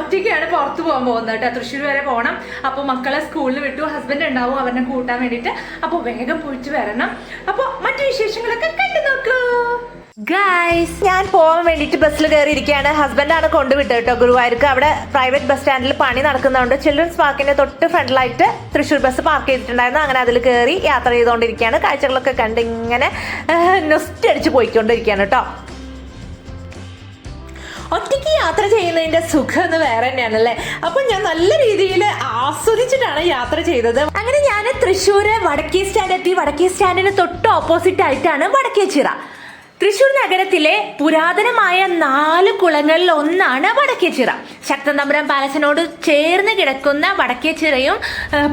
ഒറ്റയ്ക്കാണ് പുറത്ത് പോകാൻ പോകുന്നത് കേട്ടോ. തൃശ്ശൂർ വരെ പോകണം. അപ്പോൾ മക്കളെ സ്കൂളിൽ വിട്ടു, ഹസ്ബൻഡ് ഉണ്ടാവും അവരെ കൂട്ടാൻ വേണ്ടിയിട്ട്. അപ്പോൾ വേഗം പോയിട്ട് വരണം. അപ്പോൾ മറ്റു വിശേഷങ്ങളൊക്കെ കണ്ടു നോക്കൂ ഗൈസ്. ഞാൻ പോകാൻ വേണ്ടിയിട്ട് ബസ്സിൽ കയറിയിരിക്കുകയാണ്. ഹസ്ബൻഡാണ് കൊണ്ടുവിട്ടത് കേട്ടോ ഗുരുവായൂർക്ക്. അവിടെ പ്രൈവറ്റ് ബസ് സ്റ്റാൻഡിൽ പണി നടക്കുന്നതുകൊണ്ട് ചിൽഡ്രൻസ് പാർക്കിന്റെ തൊട്ട് ഫ്രണ്ടിലായിട്ട് തൃശ്ശൂർ ബസ് പാർക്ക് ചെയ്തിട്ടുണ്ടായിരുന്നു. അങ്ങനെ അതിൽ കയറി യാത്ര ചെയ്തുകൊണ്ടിരിക്കുകയാണ്. കാഴ്ചകളൊക്കെ കണ്ട് ഇങ്ങനെ നൊസ്റ്റ് അടിച്ച് പോയിക്കൊണ്ടിരിക്കുകയാണ് കേട്ടോ. ഒറ്റയ്ക്ക് യാത്ര ചെയ്യുന്നതിന്റെ സുഖം എന്ന് വേറെ തന്നെയാണല്ലേ. അപ്പൊ ഞാൻ നല്ല രീതിയിൽ ആസ്വദിച്ചിട്ടാണ് യാത്ര ചെയ്തത്. അങ്ങനെ ഞാൻ തൃശ്ശൂര് വടക്കേ സ്റ്റാൻഡ് എത്തി. വടക്കേ സ്റ്റാൻഡിന് തൊട്ട് ഓപ്പോസിറ്റ് ആയിട്ടാണ് വടക്കേച്ചിറ. തൃശ്ശൂർ നഗരത്തിലെ പുരാതനമായ 4 കുളങ്ങളിൽ ഒന്നാണ് വടക്കേച്ചിറ. ശക്തൻ തമ്പുരാൻ പാലസിനോട് ചേർന്ന് കിടക്കുന്ന വടക്കേച്ചിറയും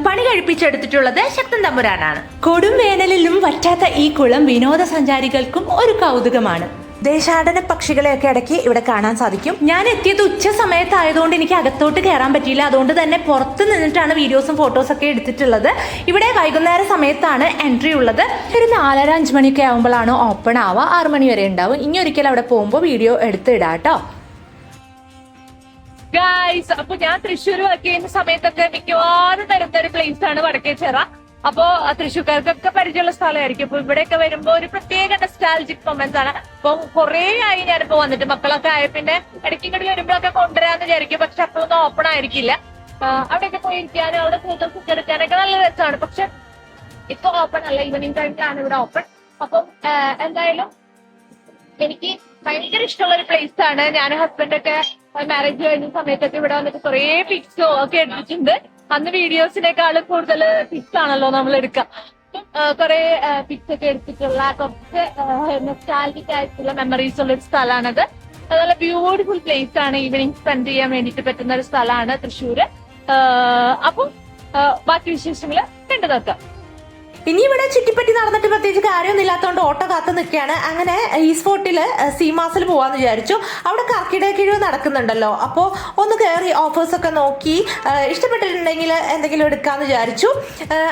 പണി കഴിപ്പിച്ചെടുത്തിട്ടുള്ളത് ശക്തൻ തമ്പുരാനാണ്. കൊടും വേനലിലും വറ്റാത്ത ഈ കുളം വിനോദസഞ്ചാരികൾക്കും ഒരു കൗതുകമാണ്. ദേശാടന പക്ഷികളെയൊക്കെ ഇടയ്ക്ക് ഇവിടെ കാണാൻ സാധിക്കും. ഞാൻ എത്തിയത് ഉച്ച സമയത്തായതുകൊണ്ട് എനിക്ക് അകത്തോട്ട് കയറാൻ പറ്റിയില്ല. അതുകൊണ്ട് തന്നെ പുറത്ത് നിന്നിട്ടാണ് വീഡിയോസും ഫോട്ടോസും ഒക്കെ എടുത്തിട്ടുള്ളത്. ഇവിടെ വൈകുന്നേര സമയത്താണ് എൻട്രി ഉള്ളത്. ഒരു 4:30-5 മണിയൊക്കെ ആകുമ്പോഴാണ് ഓപ്പൺ ആവുക. 6 മണി വരെ ഉണ്ടാവും. ഇനി ഒരിക്കലും അവിടെ പോകുമ്പോൾ വീഡിയോ എടുത്തിടാം കേട്ടോ ഗൈസ്. അപ്പൊ ഞാൻ തൃശ്ശൂർ വർക്ക് ചെയ്യുന്ന സമയത്തൊക്കെ മിക്കവാറും വരുന്ന ഒരു പ്ലേസ് ആണ് വടക്കേച്ചിറ. അപ്പോ തൃശ്ശൂർക്കാർക്കൊക്കെ പരിചയമുള്ള സ്ഥലമായിരിക്കും. അപ്പൊ ഇവിടെയൊക്കെ വരുമ്പോ ഒരു പ്രത്യേക നൊസ്റ്റാൾജിക് മൊമെന്റ്സ് ആണ്. അപ്പൊ കുറേ ആയി ഞാനിപ്പോ വന്നിട്ട്. മക്കളൊക്കെ ആയ പിന്നെ ഇടയ്ക്ക് ഇങ്ങോട്ട് വരുമ്പോഴൊക്കെ കൊണ്ടുവരാന്ന് വിചാരിക്കും. പക്ഷെ അപ്പോഴൊന്നും ഓപ്പൺ ആയിരിക്കില്ല. അവിടെയൊക്കെ പോയിരിക്കാനും അവിടെ ഫോട്ടോസ് എടുക്കാനൊക്കെ നല്ല രസമാണ്. പക്ഷെ ഇപ്പൊ ഓപ്പൺ അല്ല, ഈവനിങ് ടൈമിലാണ് ഇവിടെ ഓപ്പൺ. അപ്പം എന്തായാലും എനിക്ക് ഭയങ്കര ഇഷ്ടമുള്ള ഒരു പ്ലേസ് ആണ്. ഞാൻ ഹസ്ബൻഡൊക്കെ മാരേജ് കഴിഞ്ഞ സമയത്തൊക്കെ ഇവിടെ വന്നിട്ട് കുറേ പിക്സോ ഒക്കെ എടുത്തിട്ടുണ്ട്. അന്ന് വീഡിയോസിനേക്കാളും കൂടുതൽ പിക്സ് ആണല്ലോ നമ്മൾ എടുക്കാം. കുറെ പിക്സ് ഒക്കെ എടുത്തിട്ടുള്ള കുറച്ച് നൊസ്റ്റാൾജിക് ആയിട്ടുള്ള മെമ്മറീസ് ഉള്ള ഒരു സ്ഥലമാണത്. അതുപോലെ ബ്യൂട്ടിഫുൾ പ്ലേസ് ആണ്. ഈവനിങ് സ്പെൻഡ് ചെയ്യാൻ വേണ്ടിയിട്ട് പറ്റുന്ന ഒരു സ്ഥലമാണ് തൃശ്ശൂര്. അപ്പം ബാക്കി വിശേഷങ്ങള് കണ്ടു നോക്കാം. ഇനി ഇവിടെ ചുറ്റിപ്പറ്റി നടന്നിട്ട് പ്രത്യേകിച്ച് കാര്യമൊന്നും ഇല്ലാത്തതുകൊണ്ട് ഓട്ടോ കാത്ത് നിൽക്കുകയാണ്. അങ്ങനെ ഈസ്ഫോർട്ടിൽ സീമാസിൽ പോവാന്ന് വിചാരിച്ചു. അവിടെ കർക്കിടക കിഴിവ് നടക്കുന്നുണ്ടല്ലോ. അപ്പോൾ ഒന്ന് കയറി ഓഫേഴ്സൊക്കെ നോക്കി ഇഷ്ടപ്പെട്ടിട്ടുണ്ടെങ്കിൽ എന്തെങ്കിലും എടുക്കാമെന്ന് വിചാരിച്ചു.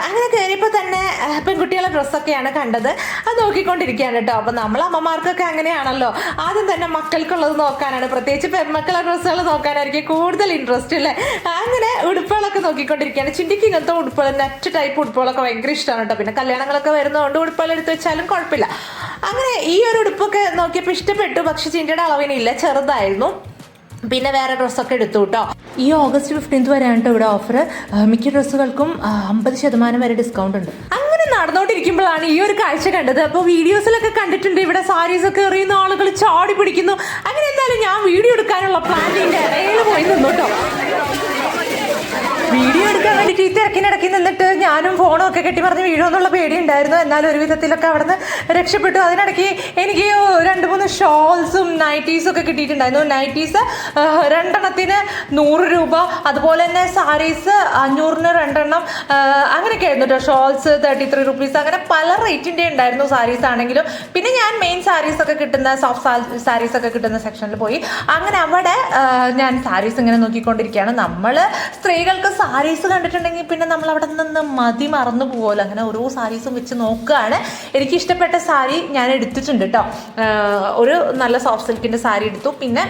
അങ്ങനെ കയറിയപ്പോൾ തന്നെ പെൺകുട്ടികളുടെ ഡ്രസ്സൊക്കെയാണ് കണ്ടത്. അത് നോക്കിക്കൊണ്ടിരിക്കുകയാണ് കേട്ടോ. അപ്പോൾ നമ്മൾ അമ്മമാർക്കൊക്കെ അങ്ങനെയാണല്ലോ, ആദ്യം തന്നെ മക്കൾക്കുള്ളത് നോക്കാനാണ്, പ്രത്യേകിച്ച് പെൺമക്കളുടെ ഡ്രസ്സുകൾ നോക്കാനായിരിക്കും കൂടുതൽ ഇൻട്രസ്റ്റ് അല്ലേ. അങ്ങനെ ഉടുപ്പുകളൊക്കെ നോക്കിക്കൊണ്ടിരിക്കുകയാണ്. ചിന്തിക്ക് ഇങ്ങനത്തെ ഉടുപ്പുകൾ, നെറ്റ് ടൈപ്പ് ഉടുപ്പുകളൊക്കെ ഭയങ്കര ഇഷ്ടമാണ് കേട്ടോ. പിന്നെ കല്യാണങ്ങളൊക്കെ വരുന്നതുകൊണ്ട് ഉടുപ്പുകൾ എടുത്ത് വെച്ചാലും കുഴപ്പമില്ല. അങ്ങനെ ഈ ഒരു ഉടുപ്പൊക്കെ നോക്കിയപ്പോൾ ഇഷ്ടപ്പെട്ടു. പക്ഷെ ചിന്തയുടെ അളവിനില്ല, ചെറുതായിരുന്നു. പിന്നെ വേറെ ഡ്രസ്സൊക്കെ എടുത്തു കേട്ടോ. ഈ ഓഗസ്റ്റ് 15 വരെയാണ് കേട്ടോ ഇവിടെ ഓഫർ. മിക്ക ഡ്രസ്സുകൾക്കും 50% വരെ ഡിസ്കൗണ്ട് ഉണ്ട്. അങ്ങനെ നടന്നുകൊണ്ടിരിക്കുമ്പോഴാണ് ഈ ഒരു കാഴ്ച കണ്ടത്. അപ്പോൾ വീഡിയോസിലൊക്കെ കണ്ടിട്ടുണ്ട് ഇവിടെ സാരീസൊക്കെ എറിയുന്ന ആളുകൾ ചാടി പിടിക്കുന്നു. അങ്ങനെ എന്തായാലും ഞാൻ വീഡിയോ എടുക്കാനുള്ള പ്ലാനിൻ്റെ ഇടയിൽ പോയി നിന്നു കേട്ടോ. വീഡിയോ എടുക്കാൻ വേണ്ടിയിട്ട് ഈ തിരക്കിനിടയ്ക്ക് നിന്നിട്ട് ഞാനും ഫോണും ഒക്കെ കെട്ടിപ്പറഞ്ഞ് വീഴുമെന്നുള്ള പേടി ഉണ്ടായിരുന്നു. എന്നാലും ഒരു വിധത്തിലൊക്കെ അവിടെ നിന്ന് രക്ഷപ്പെട്ടു. അതിനിടയ്ക്ക് എനിക്ക് 2-3 ഷോൾസും നൈറ്റീസും ഒക്കെ കിട്ടിയിട്ടുണ്ടായിരുന്നു. നൈറ്റീസ് 2 100 രൂപ, അതുപോലെ തന്നെ സാരീസ് 500-ന് 2 എണ്ണം, അങ്ങനെയൊക്കെ ആയിരുന്നു കേട്ടോ. ഷോൾസ് 33 റുപ്പീസ്, അങ്ങനെ പല റേറ്റിൻ്റെ ഉണ്ടായിരുന്നു സാരീസ് ആണെങ്കിലും. പിന്നെ ഞാൻ മെയിൻ സാരീസൊക്കെ കിട്ടുന്ന, സോഫ്റ്റ് സാരീസൊക്കെ കിട്ടുന്ന സെക്ഷനിൽ പോയി. അങ്ങനെ അവിടെ ഞാൻ സാരീസ് ഇങ്ങനെ നോക്കിക്കൊണ്ടിരിക്കുകയാണ്. നമ്മൾ സ്ത്രീകൾക്ക് സാരീസ് കണ്ടിട്ടുണ്ടെങ്കിൽ പിന്നെ നമ്മൾ അവിടെ നിന്ന് മതി മറന്നു പോകുമല്ലോ. അങ്ങനെ ഓരോ സാരീസും വെച്ച് നോക്കുകയാണ്. എനിക്ക് ഇഷ്ടപ്പെട്ട സാരി ഞാൻ എടുത്തിട്ടുണ്ട് കേട്ടോ. ഒരു നല്ല സോഫ്റ്റ് സിൽക്കിൻ്റെ സാരി എടുത്തു. പിന്നെ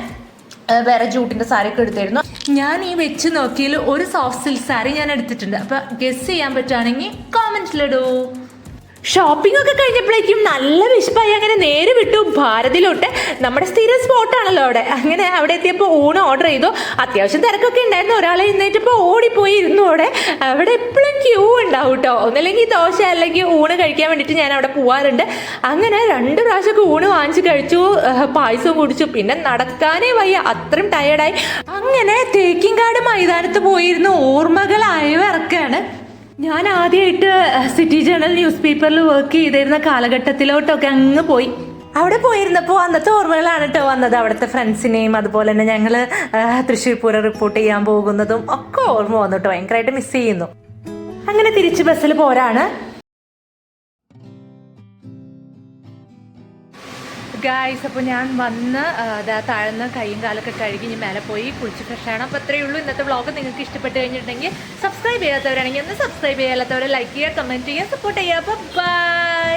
വേറെ ജൂട്ടിൻ്റെ സാരിയൊക്കെ എടുത്തായിരുന്നു. ഞാൻ ഈ വെച്ച് നോക്കിയാൽ ഒരു സോഫ്റ്റ് സിൽക്ക് സാരി ഞാൻ എടുത്തിട്ടുണ്ട്. അപ്പോൾ ഗസ് ചെയ്യാൻ പറ്റുകയാണെങ്കിൽ കോമെന്റിലിടൂ. ഷോപ്പിംഗ് ഒക്കെ കഴിഞ്ഞപ്പോഴേക്കും നല്ല വിശപ്പായി. അങ്ങനെ നേരെ വിട്ടു ഭാരതിലോട്ട്. നമ്മുടെ സ്ഥിരം സ്പോട്ടാണല്ലോ അവിടെ. അങ്ങനെ അവിടെ എത്തിയപ്പോൾ ഊണ് ഓർഡർ ചെയ്തു. അത്യാവശ്യം തിരക്കൊക്കെ ഉണ്ടായിരുന്നു. ഒരാളെ ഇന്നേറ്റപ്പോൾ ഓടിപ്പോയി ഇരുന്നു. അവിടെ എപ്പോഴും ക്യൂ ഉണ്ടാവും കേട്ടോ. ഒന്നല്ലെങ്കിൽ ദോശ അല്ലെങ്കിൽ ഊണ് കഴിക്കാൻ വേണ്ടിയിട്ട് ഞാൻ അവിടെ പോവാറുണ്ട്. അങ്ങനെ 2 പ്രാവശ്യമൊക്കെ ഊണ് വാങ്ങിച്ച് കഴിച്ചു, പായസവും കുടിച്ചു. പിന്നെ നടക്കാനേ വയ്യ, അത്രയും ടയേർഡായി. അങ്ങനെ തേക്കിൻകാട് മൈതാനത്ത് പോയിരുന്നു. ഓർമ്മകളായ ഇറക്കാണ്. ഞാൻ ആദ്യമായിട്ട് സിറ്റി ജേണൽ ന്യൂസ് പേപ്പറിൽ വർക്ക് ചെയ്തിരുന്ന കാലഘട്ടത്തിലോട്ടൊക്കെ അങ്ങ് പോയി. അവിടെ പോയിരുന്നപ്പോൾ അന്നത്തെ ഓർമ്മകളാണ് കേട്ടോ വന്നത്. അവിടുത്തെ ഫ്രണ്ട്സിനെയും അതുപോലെ തന്നെ ഞങ്ങൾ തൃശ്ശൂർ പൂരം റിപ്പോർട്ട് ചെയ്യാൻ പോകുന്നതും ഒക്കെ ഓർമ്മ വന്നു കേട്ടോ. ഭയങ്കരമായിട്ട് മിസ് ചെയ്യുന്നു. അങ്ങനെ തിരിച്ച് ബസ്സിൽ പോരാണ്. ഗായ്സ്, അപ്പോൾ ഞാൻ വന്ന് താഴ്ന്ന് കൈയും കാലൊക്കെ കഴുകി ഇനി മേലെ പോയി കുളിച്ച് ഫ്രഷാണ്. അപ്പോൾ അത്രയേ ഉള്ളൂ ഇന്നത്തെ വ്ളോഗ്. നിങ്ങൾക്ക് ഇഷ്ടപ്പെട്ട് കഴിഞ്ഞിട്ടുണ്ടെങ്കിൽ സബ്സ്ക്രൈബ് ചെയ്യാത്തവരാണെങ്കിൽ ഒന്ന് സബ്സ്ക്രൈബ് ചെയ്യാത്തവരെ ലൈക്ക് ചെയ്യുക, കമൻറ്റ് ചെയ്യുക, സപ്പോർട്ട് ചെയ്യുക. അപ്പോൾ ബൈ.